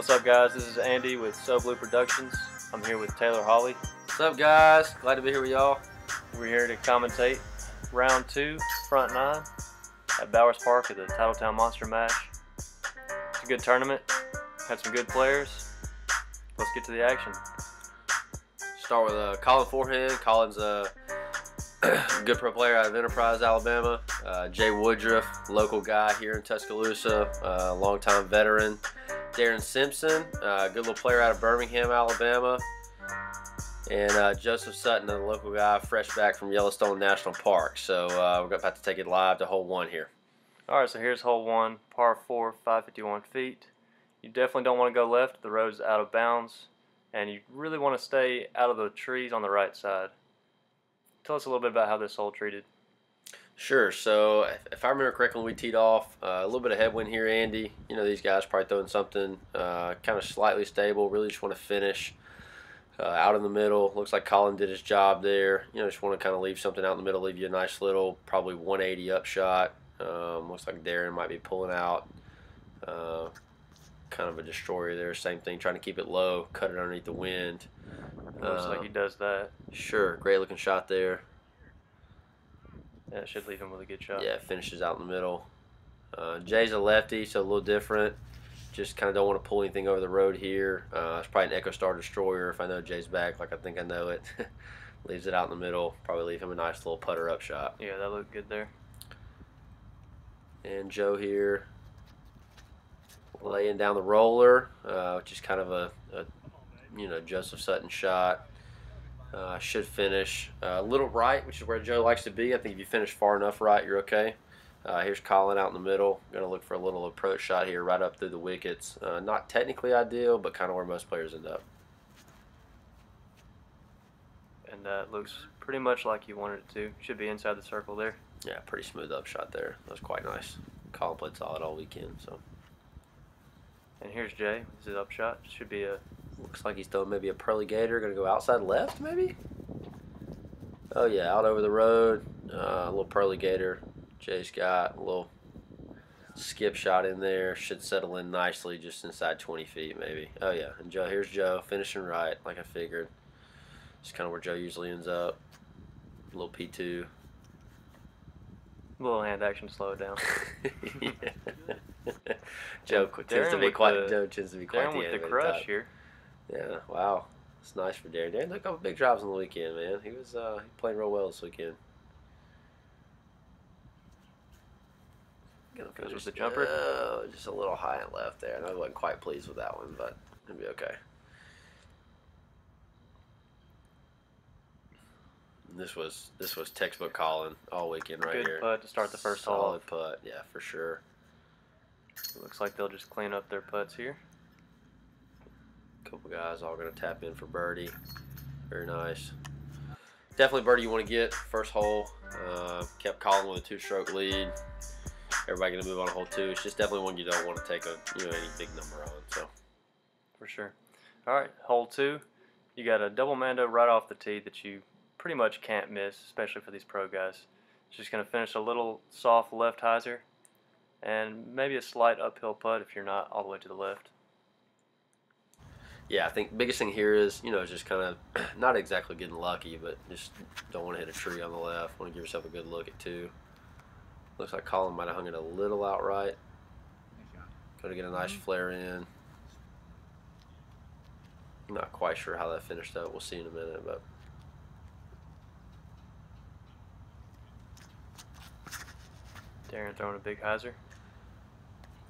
What's up, guys? This is Andy with So Blue Productions. I'm here with Taylor Hawley. What's up, guys? Glad to be here with y'all. We're here to commentate round 2, front 9 at Bowers Park at the Titletown Monster Mash. It's a good tournament. Had some good players. Let's get to the action. Start with Colin Forehand. Colin's a good pro player out of Enterprise, Alabama. Jay Woodroof, local guy here in Tuscaloosa, longtime veteran. Darren Simpson, good little player out of Birmingham, Alabama. And Joseph Sutton, a local guy, fresh back from Yellowstone National Park. So we're about to take it live to hole 1 here. Alright, so here's hole 1, par 4, 551 feet. You definitely don't want to go left. The road's out of bounds. And you really want to stay out of the trees on the right side. Tell us a little bit about how this hole treated. Sure. So if I remember correctly, when we teed off, a little bit of headwind here, Andy. You know, these guys probably throwing something kind of slightly stable. Really just want to finish out in the middle. Looks like Colin did his job there. You know, just want to kind of leave something out in the middle, leave you a nice little, probably 180 up shot. Looks like Darren might be pulling out. Kind of a destroyer there. Same thing, trying to keep it low, cut it underneath the wind. Looks like he does that. Sure. Great looking shot there. Yeah, it should leave him with a good shot. Yeah, finishes out in the middle. Jay's a lefty, so a little different. Just kind of don't want to pull anything over the road here. It's probably an Echo Star Destroyer if I know Jay's back, like I think I know it. Leaves it out in the middle. Probably leave him a nice little putter up shot. Yeah, that looked good there. And Joe here laying down the roller, which is kind of a you know, Joseph Sutton shot. Should finish a little right, which is where Joe likes to be. I think if you finish far enough right, you're okay. Here's Colin out in the middle. Going to look for a little approach shot here right up through the wickets. Not technically ideal, but kind of where most players end up. And that looks pretty much like you wanted it to. Should be inside the circle there. Yeah, pretty smooth up shot there. That was quite nice. Colin played solid all weekend. So. And here's Jay. This is up shot. Should be a... Looks like he's throwing maybe a pearly gator. Going to go outside left, maybe? Oh, yeah, out over the road. A little pearly gator. Jay's got a little skip shot in there. Should settle in nicely just inside 20 feet, maybe. Oh, yeah. And Joe, here's Joe finishing right, like I figured. Just kind of where Joe usually ends up. A little P2. A little hand action to slow it down. Joe tends to be quite Darren with the crush here. Yeah, wow. It's nice for Darren. Darren took a couple big drives on the weekend, man. He was playing real well this weekend. Goes with the jumper. Just a little high and left there. I wasn't quite pleased with that one, but it'll be okay. This was textbook Colin all weekend right here. Good putt to start the first hole. Solid putt, yeah, for sure. It looks like they'll just clean up their putts here. Couple guys all going to tap in for birdie. Very nice. Definitely birdie you want to get first hole. Kept Colin with a 2-stroke lead. Everybody going to move on to hole 2. It's just definitely one you don't want to take any big number on. So for sure. All right, hole 2. You got a double mando right off the tee that you pretty much can't miss, especially for these pro guys. It's just going to finish a little soft left hyzer and maybe a slight uphill putt if you're not all the way to the left. Yeah, I think the biggest thing here is, just kind of not exactly getting lucky, but just don't want to hit a tree on the left. Want to give yourself a good look at 2. Looks like Colin might have hung it a little outright. Going to get a nice flare in. Not quite sure how that finished up. We'll see in a minute, but. Darren throwing a big hyzer.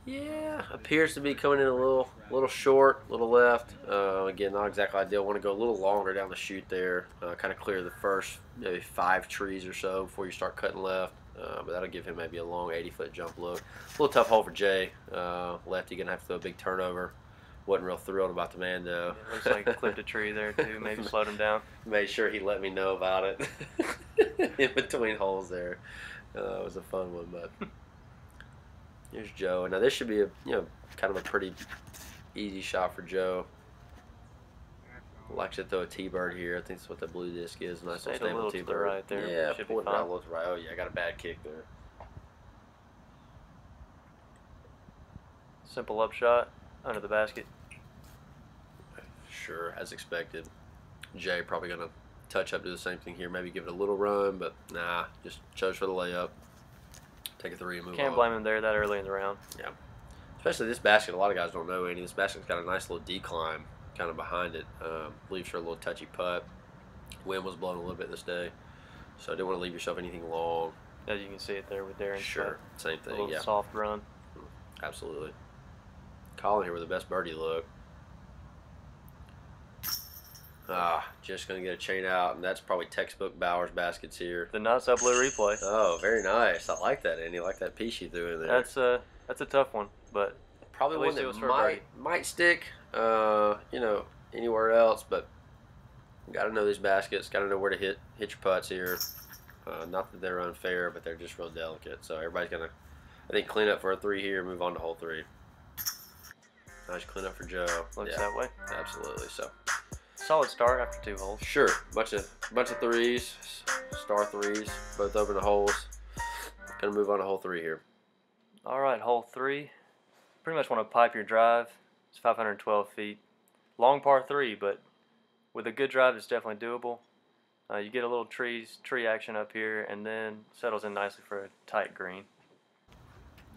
Yeah, appears to be coming in a little short, a little left. Again, not exactly ideal. Want to go a little longer down the chute there. Kind of clear the first maybe 5 trees or so before you start cutting left. But that'll give him maybe a long 80-foot jump look. A little tough hole for Jay. Lefty gonna have to throw a big turnover. Wasn't real thrilled about the Mando. Yeah, looks like he clipped a tree there too. Maybe slowed him down. Made sure he let me know about it in between holes there. It was a fun one, but. Here's Joe. Now this should be kind of a pretty easy shot for Joe. Likes to throw a T-bird here. I think that's what the blue disc is. Nice little stable T-bird. Right there. Yeah, should pull it be fine. around a little right. Oh yeah, I got a bad kick there. Simple up shot under the basket. Sure, as expected. Jay probably going to touch up, do the same thing here. Maybe give it a little run, but nah, just chose for the layup. Take a 3 and move on. Can't blame him there that early in the round. Yeah. Especially this basket, a lot of guys don't know, Andy. This basket's got a nice little decline kind of behind it. Leaves for a little touchy putt. Wind was blowing a little bit this day, so I didn't want to leave yourself anything long. Yeah, you can see it there with Darren. Sure, same thing, a little yeah. soft run. Absolutely. Colin here with the best birdie look. Just going to get a chain out, and that's probably textbook Bowers baskets here. The not so blue replay. Oh, very nice. I like that, Andy. I like that piece you threw in there. That's a tough one, but probably at one least it was for that might stick, you know, anywhere else, but got to know these baskets, got to know where to hit your putts here. Not that they're unfair, but they're just real delicate. So everybody's going to, I think, clean up for a 3 here, move on to hole 3. Nice clean up for Joe. Looks that way. Absolutely. So solid start after 2 holes. sure, bunch of threes, star threes, both open the holes. Gonna move on to hole 3 here. All right, hole 3. Pretty much want to pipe your drive. It's 512 feet. Long par 3, but with a good drive, it's definitely doable. You get a little tree action up here, and then settles in nicely for a tight green.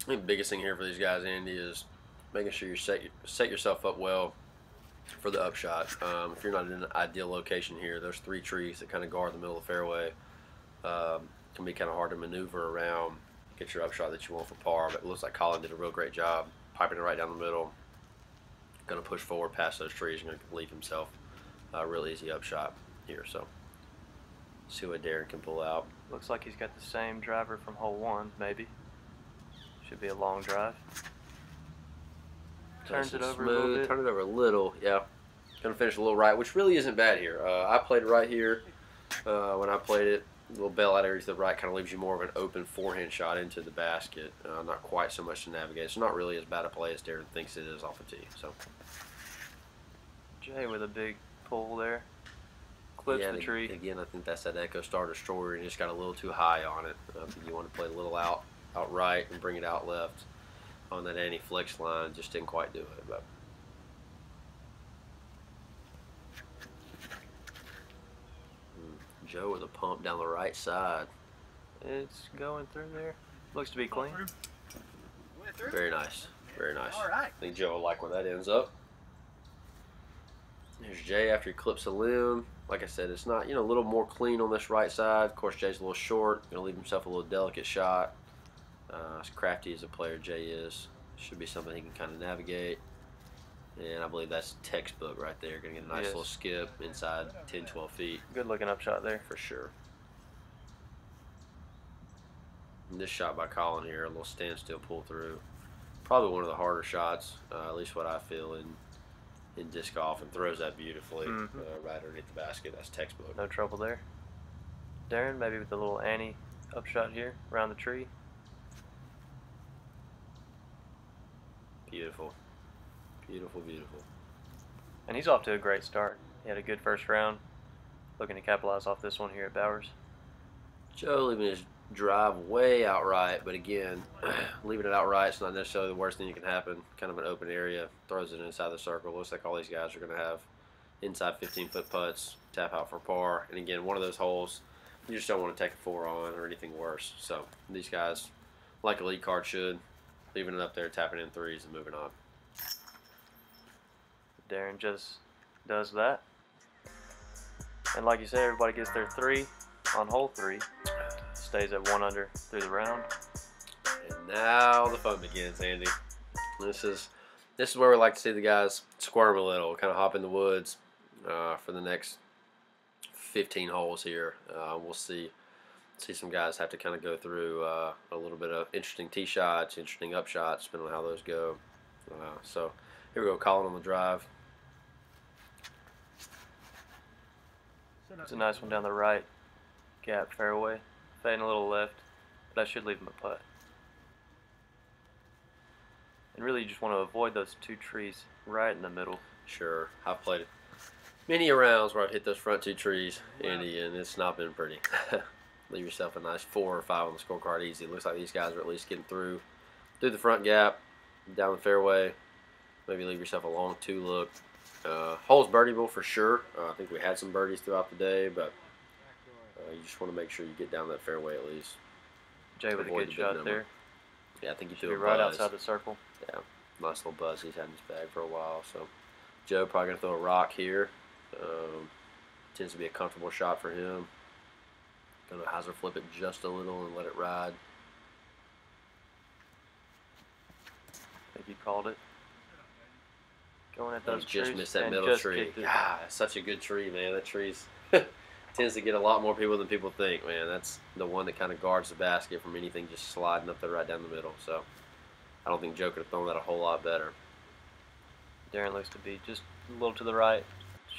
I think the biggest thing here for these guys, Andy, is making sure you set yourself up well for the upshot. If you're not in an ideal location here, those 3 trees that kind of guard the middle of the fairway can be kind of hard to maneuver around, get your upshot that you want for par. But it looks like Colin did a real great job piping it right down the middle. Going to push forward past those trees and going to leave himself a real easy upshot here. So see what Darren can pull out. Looks like he's got the same driver from hole 1, maybe. Should be a long drive. Turns it over a little bit. Turn it over a little, yeah. Gonna finish a little right, which really isn't bad here. I played it right here. When I played it, a little bail out area to the right kind of leaves you more of an open forehand shot into the basket. Not quite so much to navigate. It's not really as bad a play as Darren thinks it is off the tee. So Jay with a big pull there. Clips the tree. Again, I think that's that Echo Star Destroyer, and you just got a little too high on it. I think you want to play a little out right and bring it out left on that anti-flex line. Just didn't quite do it. But Joe with a pump down the right side. It's going through there. Looks to be clean. Very nice. Very nice. All right. I think Joe will like where that ends up. There's Jay after he clips a limb. Like I said, it's not, a little more clean on this right side. Of course, Jay's a little short. Going to leave himself a little delicate shot. As crafty as a player Jay is, should be something he can kind of navigate. And I believe that's textbook right there. Going to get a nice little skip inside 10, 12 feet. Good looking upshot there. For sure. And this shot by Colin here, a little standstill pull through. Probably one of the harder shots, at least what I feel in disc golf, and throws that beautifully right underneath the basket. That's textbook. No trouble there. Darren, maybe with a little Annie upshot here around the tree. Beautiful. Beautiful, beautiful. And he's off to a great start. He had a good first round. Looking to capitalize off this one here at Bowers. Joe leaving his drive way outright, but again, leaving it outright is not necessarily the worst thing that can happen. Kind of an open area, throws it inside the circle. Looks like all these guys are going to have inside 15-foot putts, tap out for par. And again, one of those holes, you just don't want to take a 4 on or anything worse. So these guys, like a lead card should, leaving it up there, tapping in threes and moving on. Darren just does that. And like you said, everybody gets their 3 on hole 3. Stays at 1 under through the round. And now the fun begins, Andy. This is where we like to see the guys squirm a little, kind of hop in the woods for the next 15 holes here. We'll see some guys have to kind of go through a little bit of interesting tee shots, interesting up shots, depending on how those go. So here we go, Colin on the drive. It's a nice one down the right gap fairway. Fading a little left, but that should leave him a putt. And really you just want to avoid those 2 trees right in the middle. Sure, I've played it many rounds where I've hit those front 2 trees, Andy, and it's not been pretty. Leave yourself a nice 4 or 5 on the scorecard easy. It looks like these guys are at least getting through the front gap, down the fairway. Maybe leave yourself a long 2 look. Hole's birdieable for sure. I think we had some birdies throughout the day, but you just want to make sure you get down that fairway at least. Jay with a good shot there. Yeah, I think he Should threw be a right buzz. outside the circle. Yeah, nice little buzz he's had in his bag for a while. So Joe probably going to throw a rock here. Tends to be a comfortable shot for him. Going to hyzer flip it just a little and let it ride. I think he called it. Going at those trees. Just missed that middle tree. Ah, that's such a good tree, man. That tree's tends to get a lot more people than people think, man. That's the one that kind of guards the basket from anything just sliding up there right down the middle. So I don't think Joe could have thrown that a whole lot better. Darren looks to be just a little to the right.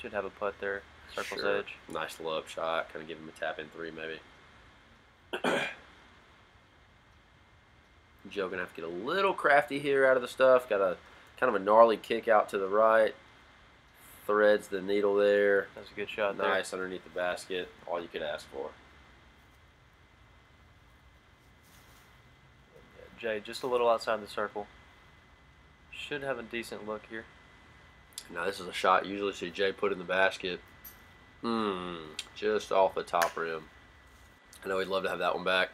Should have a putt there. Circle's edge. Nice little up shot. Kind of give him a tap in three maybe. Joe gonna have to get a little crafty here out of the stuff. Got a kind of a gnarly kick out to the right. Threads the needle there. That's a good shot there. Nice underneath the basket. All you could ask for. Jay just a little outside the circle. Should have a decent look here. Now this is a shot usually see Jay put in the basket. Just off the top rim. I know he'd love to have that one back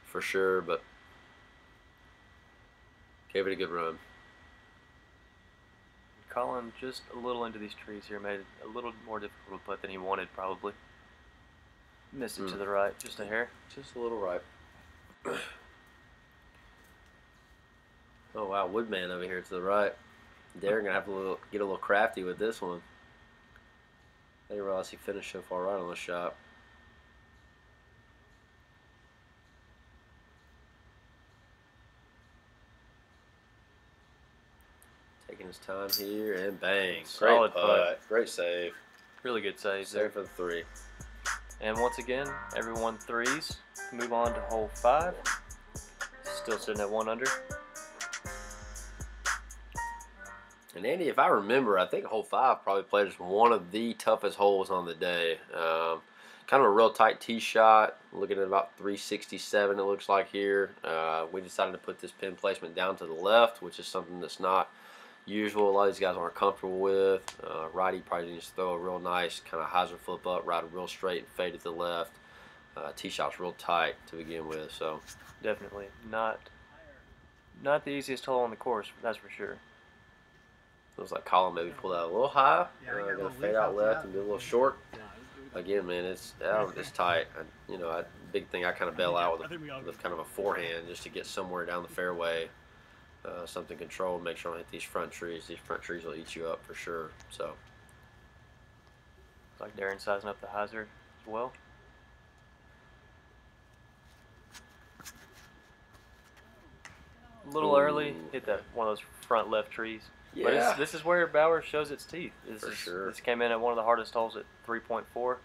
for sure, but gave it a good run. Colin just a little into these trees here, made it a little more difficult to putt than he wanted probably. Missed it to the right, just a hair. Just a little right. Oh wow, Woodman over here to the right. Darren gonna have to get a little crafty with this one. I didn't realize he finished so far right on the shot. Taking his time here and bang. Solid Great putt. Great save. Really good save Save for the three. And once again, everyone threes. Move on to hole 5. Still sitting at 1 under. And Andy, if I remember, I think hole 5 probably played as one of the toughest holes on the day. Kind of a real tight tee shot. Looking at about 367 it looks like here. We decided to put this pin placement down to the left, which is something that's not usual. A lot of these guys aren't comfortable with. Righty probably needs to throw a real nice kind of hyzer flip up, ride real straight and fade to the left. Tee shot's real tight to begin with. So definitely not the easiest hole on the course, that's for sure. Looks like Colin maybe pulled out a little high. Gonna fade out left and be a little short. Again, man, it's tight. Big thing I kind of bail out with kind of a forehand just to get somewhere down the fairway, something controlled. Make sure I don't hit these front trees. These front trees will eat you up for sure. So, Looks like Darren sizing up the hyzer as well. A little early, hit that one of those front left trees. yeah, But this is where Bauer shows its teeth. sure. This came in at one of the hardest holes at 3.4,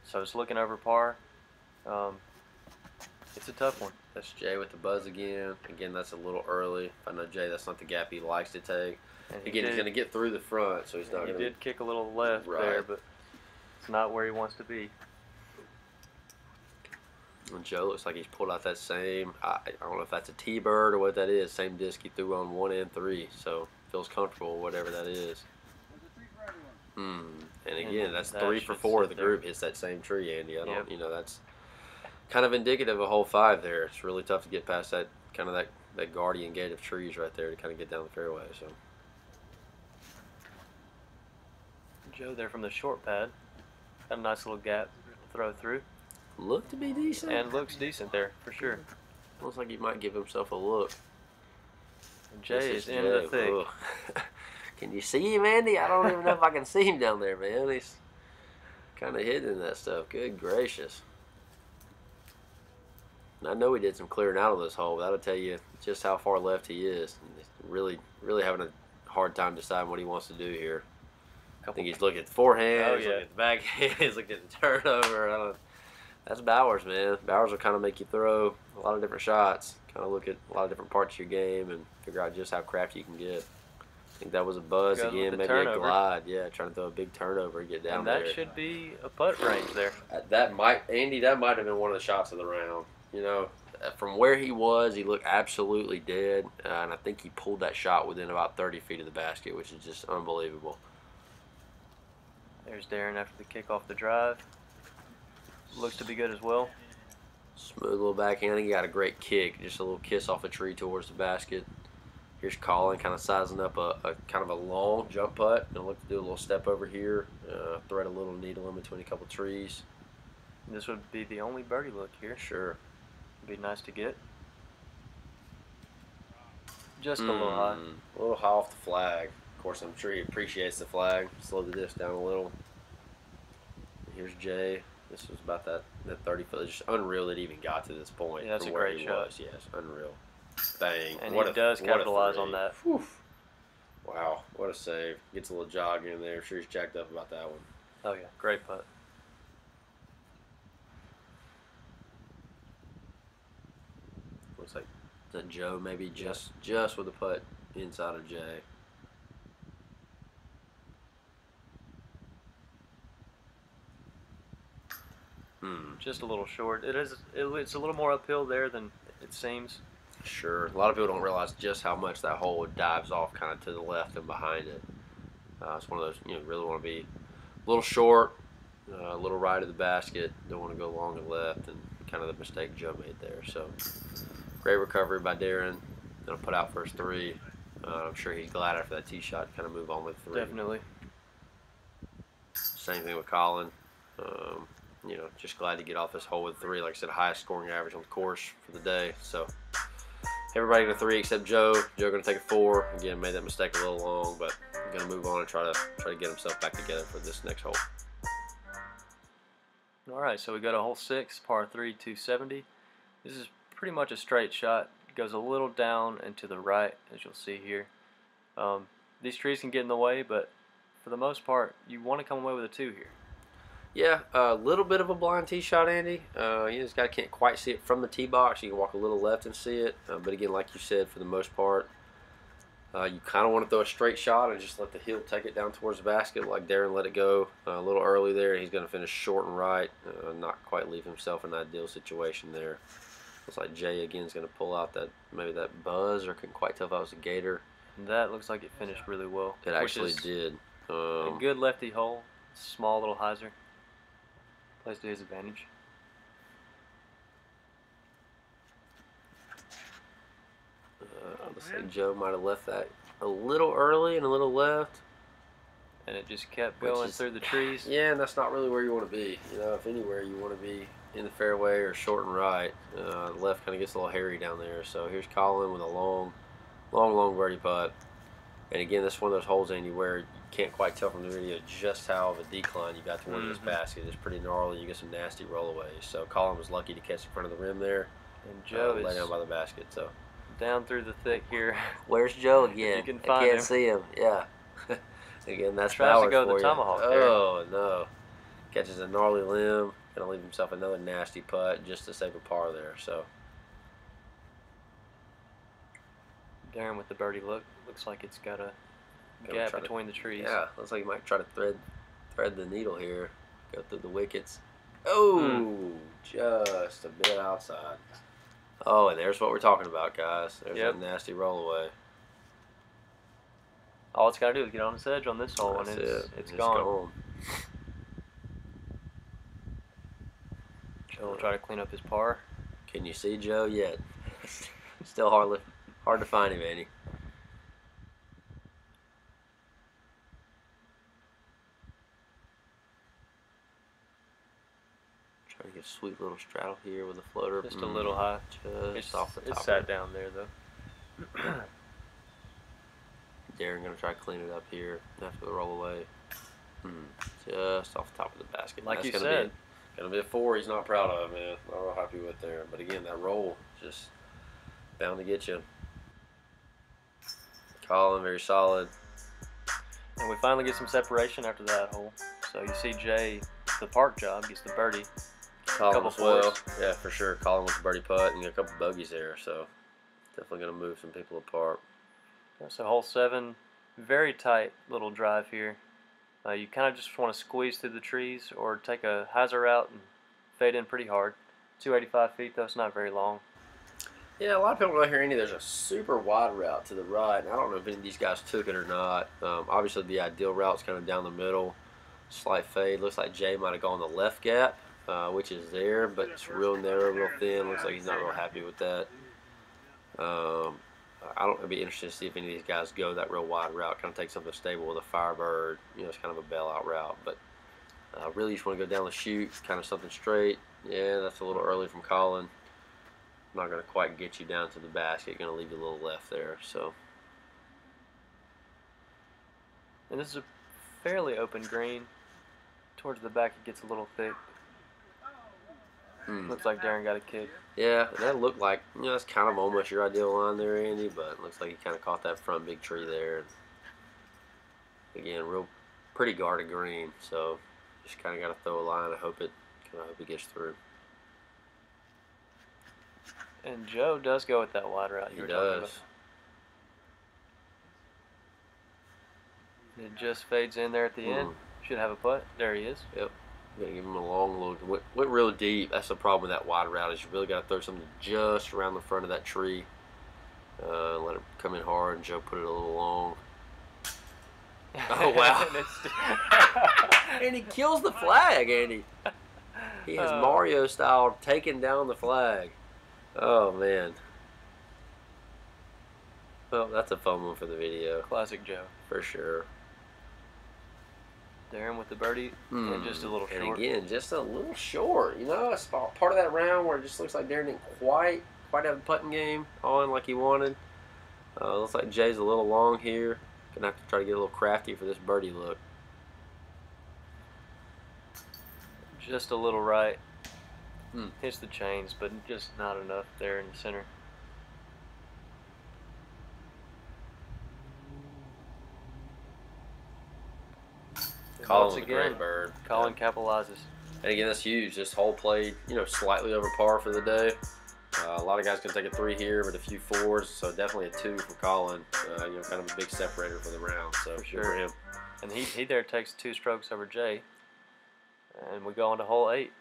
so it's looking over par. It's a tough one. That's Jay with the buzz again. Again, that's a little early. I know Jay, that's not the gap he likes to take. And Again, he's going to get through the front, so he's not going to. He did kick a little left there, Right. but it's not where he wants to be. And Joe looks like he's pulled out that same, I don't know if that's a T-bird or what that is, same disc he threw on 1 and 3, so feels comfortable, whatever that is. And again, that's that 3 for should 4 of sit the there. group hits that same tree, Andy. Yep. That's kind of indicative of hole 5 there. It's really tough to get past that kind of that guardian gate of trees right there to kind of get down the fairway. So Joe there from the short pad. Got a nice little gap to throw through. look to be decent. And looks decent there, for sure. Looks like he might give himself a look. And Jay This is in the thick. Ugh. Can you see him, Andy? I don't even know if I can see him down there, man. He's kind of hidden in that stuff. Good gracious. And I know he did some clearing out of this hole, but that'll tell you just how far left he is. And he's really having a hard time deciding what he wants to do here. I think he's looking at the forehand, he's looking at the backhand, he's looking at the turnover. That's Bowers, man. Bowers will kind of make you throw a lot of different shots, kind of look at a lot of different parts of your game and figure out just how crafty you can get. I think that was a buzz again, maybe turnover. a glide. Yeah, trying to throw a big turnover and get down And there. that should be a putt range there. Andy, that might have been one of the shots of the round. You know, from where he was, he looked absolutely dead, and I think he pulled that shot within about 30 feet of the basket, which is just unbelievable. There's Darren after the kick off the drive. Looks to be good as well. Smooth little backhand. He got a great kick. Just a little kiss off a tree towards the basket. Here's Colin kind of sizing up a kind of a long jump putt. Gonna look to do a little step over here. Thread a little needle in between a couple trees. This would be the only birdie look here. Sure. Be nice to get. Just a little high. A little high off the flag. Of course, I'm sure he appreciates the flag. Slow the disc down a little. Here's Jay. This was about that 30 foot. It's just unreal that he even got to this point. Yeah, that's from a where great he shot. was. Yes, unreal. Bang. And what he does capitalize on that. Whew. Wow, what a save. Gets a little jog in there. I'm sure he's jacked up about that one. Oh yeah, great putt. Looks like that Joe maybe just with a putt inside of Jay. Just a little short. It's a little more uphill there than it seems. Sure. A lot of people don't realize just how much that hole dives off kind of to the left and behind it. It's one of those, really want to be a little short, a little right of the basket. Don't want to go long and left, and kind of the mistake Joe made there. So, great recovery by Darren. Gonna put out first three. I'm sure he's glad after that tee shot to kind of move on with three. Definitely. Same thing with Colin. Just glad to get off this hole with three. Like I said, highest scoring average on the course for the day. So everybody got a three except Joe. Joe gonna take a four. Again, made that mistake a little long, but gonna move on and try to get himself back together for this next hole. All right, so we got a hole 6, par 3, 270. This is pretty much a straight shot. It goes a little down and to the right, as you'll see here. These trees can get in the way, but for the most part, you want to come away with a 2 here. Yeah, a little bit of a blind tee shot, Andy. This guy can't quite see it from the tee box. You can walk a little left and see it. But again, like you said, for the most part, you kind of want to throw a straight shot and just let the heel take it down towards the basket, like Darren let it go a little early there. He's going to finish short and right, not quite leave himself in an ideal situation there. Looks like Jay again is going to pull out maybe that buzz, or couldn't quite tell if that was a gator. That looks like it finished really well. It actually did. A good lefty hole, small little hyzer. Plays to his advantage. Looks like Joe might have left that a little early and a little left. And it just kept going through the trees. Yeah, and that's not really where you want to be. If anywhere you want to be in the fairway or short and right, the left kind of gets a little hairy down there. So here's Colin with a long birdie putt. And again, this is one of those holes, Andy, where you can't quite tell from the video just how of a decline you got towards this basket. It's pretty gnarly. You get some nasty rollaways. So Colin was lucky to catch in front of the rim there. And Joe lay down by the basket. So down through the thick here. Where's Joe again? You can find him. I can't see him. Yeah. Again, that's tries to Ballard go for the you. tomahawk there. Oh no! Catches a gnarly limb. Gonna leave himself another nasty putt just to save a par there. So Darren with the birdie look. Looks like it's got a gap between the trees. Yeah, looks like he might try to thread the needle here. Go through the wickets. Oh, just a bit outside. Oh, and there's what we're talking about, guys. There's a nasty rollaway. All it's got to do is get on its edge on this hole, and it's gone. Joe will try to clean up his par. Can you see Joe yet? Still hard to find him, Andy. Trying to get a sweet little straddle here with a floater. Just a little high. Just off the top. It sat down there, though. Darren going to try to clean it up here after the roll away. Just off the top of the basket. Like you said. Going to be a 4 he's not proud of, man. Not real happy with there. But again, that roll just bound to get you. Colin, very solid. And we finally get some separation after that hole. So you see Jay, the park job, gets the birdie. Colin as well. Yeah, for sure. Colin with the birdie putt and a couple bogeys there. So definitely going to move some people apart. So hole 7, very tight little drive here. You kind of just want to squeeze through the trees or take a hyzer route and fade in pretty hard. 285 feet though, it's not very long. Yeah, a lot of people don't hear any. There's a super wide route to the right, and I don't know if any of these guys took it or not. Obviously, the ideal route's kind of down the middle. Slight fade. Looks like Jay might have gone the left gap, which is there, but it's real narrow, real thin. Looks like he's not real happy with that. I'd be interested to see if any of these guys go that real wide route. Kind of take something stable with a Firebird. You know, it's kind of a bailout route, but really just want to go down the chute, kind of something straight. Yeah, that's a little early from Colin. Not going to quite get you down to the basket. Going to leave you a little left there. So, and this is a fairly open green. Towards the back, it gets a little thick. Looks like Darren got a kick. Yeah, that looked like, you know, that's kind of almost your ideal line there, Andy, but it looks like he kind of caught that front big tree there. Again, real pretty guarded green, so just kind of got to throw a line. I hope it gets through. And Joe does go with that wide route. He does. It just fades in there at the end. Should have a putt. There he is. Yep. Gotta give him a long look. Went real deep. That's the problem with that wide route is you really got to throw something just around the front of that tree. Let it come in hard, and Joe put it a little long. Oh, wow. And he kills the flag, Andy. He has Mario style taking down the flag. Oh, man. Well, that's a fun one for the video. Classic Joe. For sure. Darren with the birdie, and just a little short. And again, just a little short. You know, it's part of that round where it just looks like Darren didn't quite have a putting game on like he wanted. Looks like Jay's a little long here. Gonna have to try to get a little crafty for this birdie look. Just a little right. Hits the chains, but just not enough there in the center. Colin with a great bird. Colin capitalizes. And again, that's huge. This hole played, you know, slightly over par for the day. A lot of guys can take a 3 here, but a few 4s. So definitely a 2 for Colin. You know, kind of a big separator for the round. So for sure. For him. And he there takes 2 strokes over Jay. And we go on to hole 8.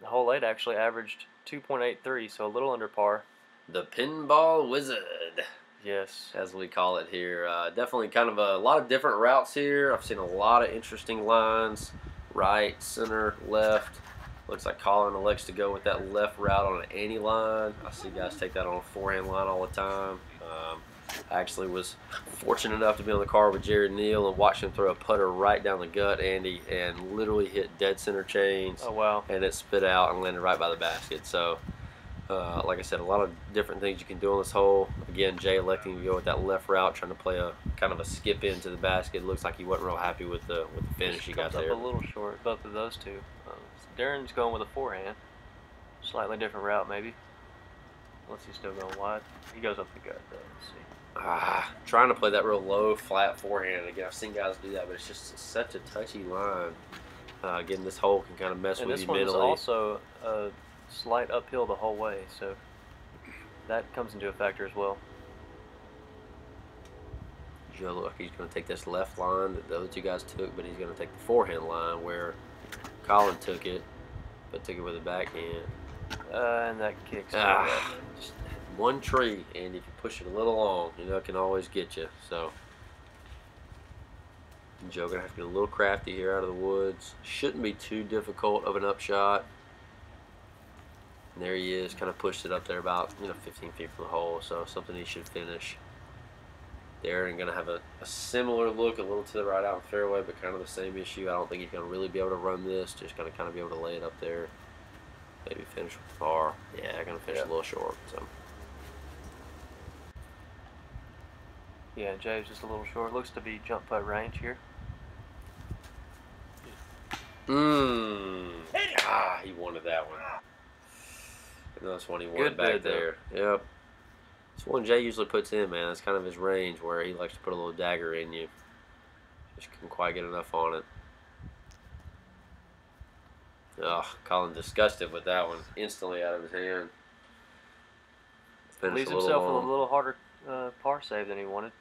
The hole 8 actually averaged 2.83, so a little under par. The Pinball Wizard. Yes. As we call it here. Definitely kind of a lot of different routes here. I've seen a lot of interesting lines. Right, center, left. Looks like Colin elects to go with that left route on an any line. I see guys take that on a forehand line all the time. I actually was fortunate enough to be on the car with Jared Neal and watch him throw a putter right down the gut, Andy, and literally hit dead center chains. Oh, wow. And it spit out and landed right by the basket. So, like I said, a lot of different things you can do on this hole. Again, Jay electing to go with that left route, trying to play a kind of a skip into the basket. Looks like he wasn't real happy with the finish he got there. Up a little short, both of those two. Darren's going with a forehand. Slightly different route, maybe. Unless he's still going wide. He goes up the gut, though. Let's see. Trying to play that real low, flat forehand. Again, I've seen guys do that, but it's just such a touchy line. Again, this hole can kind of mess with you mentally. And this one is also a slight uphill the whole way, so that comes into a factor as well. Joe look like he's going to take this left line that the other 2 guys took, but he's going to take the forehand line where Colin took it, but took it with a backhand. And that kicks. Just one tree, and if you push it a little long, you know, it can always get you. So Joe gonna have to get a little crafty here out of the woods. Shouldn't be too difficult of an upshot. And there he is, kind of pushed it up there about 15 feet from the hole. So something he should finish. Darren gonna have a similar look, a little to the right out in fairway, but kind of the same issue. I don't think he's gonna really be able to run this. Just gonna kind of be able to lay it up there. Maybe finish with par. Yeah, gonna finish a little short. So. Yeah, Jay's just a little short. Looks to be jump putt range here. He wanted that one. And that's one he wanted back there. Yep. It's one Jay usually puts in, man. That's kind of his range where he likes to put a little dagger in you. Just couldn't quite get enough on it. Colin disgusted with that one. Instantly out of his hand. Leaves himself with a little harder par save than he wanted.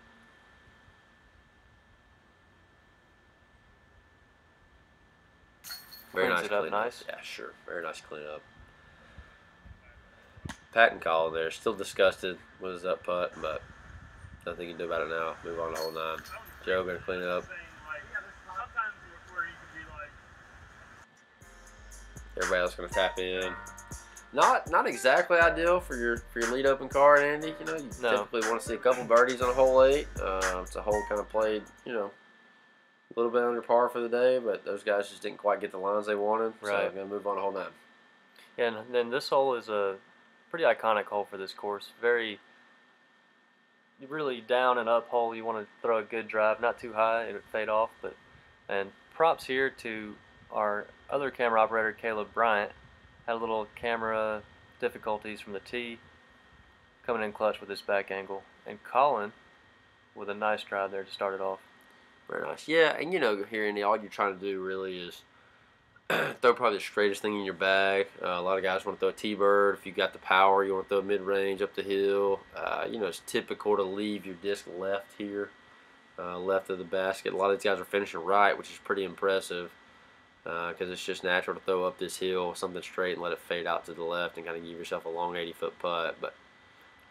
Very nice cleanup. Yeah, sure. Very nice cleanup. Pat and Colin there, still disgusted with his up putt, but nothing he can do about it now. Move on to hole 9. Joe gonna clean it up. Everybody else going to tap in. Not exactly ideal for your lead open card, Andy. You know, you typically want to see a couple birdies on a hole 8. It's a hole kind of played, you know, a little bit under par for the day, but those guys just didn't quite get the lines they wanted. Right. So I'm going to move on to hole 9. Yeah, and then this hole is a pretty iconic hole for this course. Very really down and up hole. You want to throw a good drive, not too high, it would fade off. And props here to our other camera operator, Caleb Bryant. Had a little camera difficulties from the tee, coming in clutch with this back angle. And Colin with a nice drive there to start it off. Very nice. Yeah, and you know, here, Andy, all you're trying to do really is throw probably the straightest thing in your bag. A lot of guys want to throw a T-bird. If you got the power, you want to throw a mid-range up the hill. You know, it's typical to leave your disc left here, left of the basket. A lot of these guys are finishing right, which is pretty impressive. Because it's just natural to throw up this hill, something straight, and let it fade out to the left and kind of give yourself a long 80-foot putt. But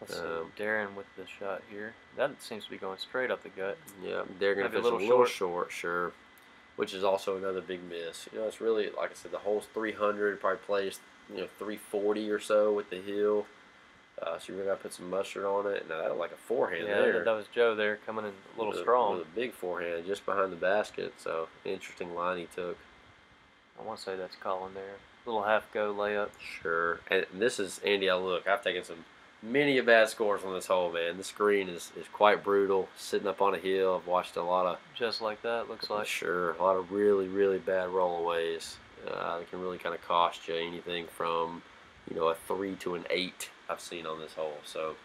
let's see, Darren with the shot here. That seems to be going straight up the gut. Yeah, they're going to finish a little short, sure. Which is also another big miss. You know, it's really, like I said, the hole's 300, probably plays, you know, 340 or so with the hill. So you really got to put some mustard on it. Now, that was like a forehand there. Yeah, that was Joe there coming in a little strong. With a big forehand just behind the basket. So, interesting line he took. I want to say that's Colin there. Little half-go layup. Sure. And this is, Andy, I've taken many a bad scores on this hole, man. This green is quite brutal. Sitting up on a hill. I've watched a lot of... Just like that, looks like. Sure. A lot of really, really bad rollaways. It can really kind of cost you anything from, you know, a 3 to an 8 I've seen on this hole. So,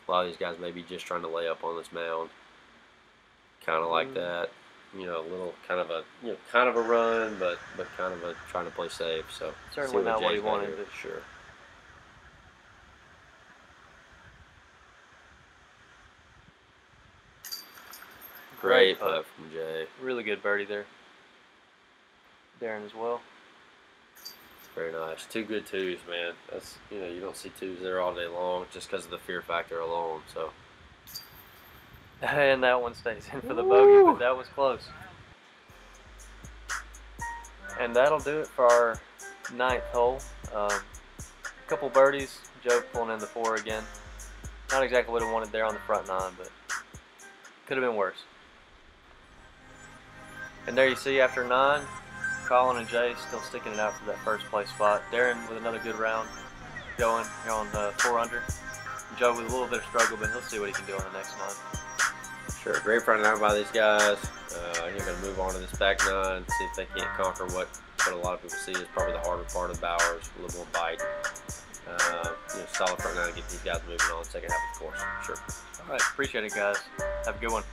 a lot of these guys may be just trying to lay up on this mound. Kind of like that. You know, a little kind of a run, but kind of trying to play safe. So certainly not what he wanted, but sure. Great putt from Jay. Really good birdie there. Darren as well. Very nice. 2 good 2s, man. That's, you know, you don't see 2s there all day long just because of the fear factor alone. So. And that one stays in for the bogey, but that was close. And that'll do it for our 9th hole. A couple birdies. Joe pulling in the 4 again. Not exactly what I wanted there on the front 9, but could have been worse. And there you see, after 9, Colin and Jay still sticking it out for that first place spot. Darren with another good round going here on 4 under. Joe with a little bit of struggle, but he'll see what he can do on the next 9. Sure, great front 9 by these guys. You're going to move on to this back 9, see if they can't conquer what a lot of people see is probably the harder part of Bowers, a little more bite. You know, solid front 9 to get these guys moving on the second half of the course. Sure. All right, appreciate it, guys. Have a good one.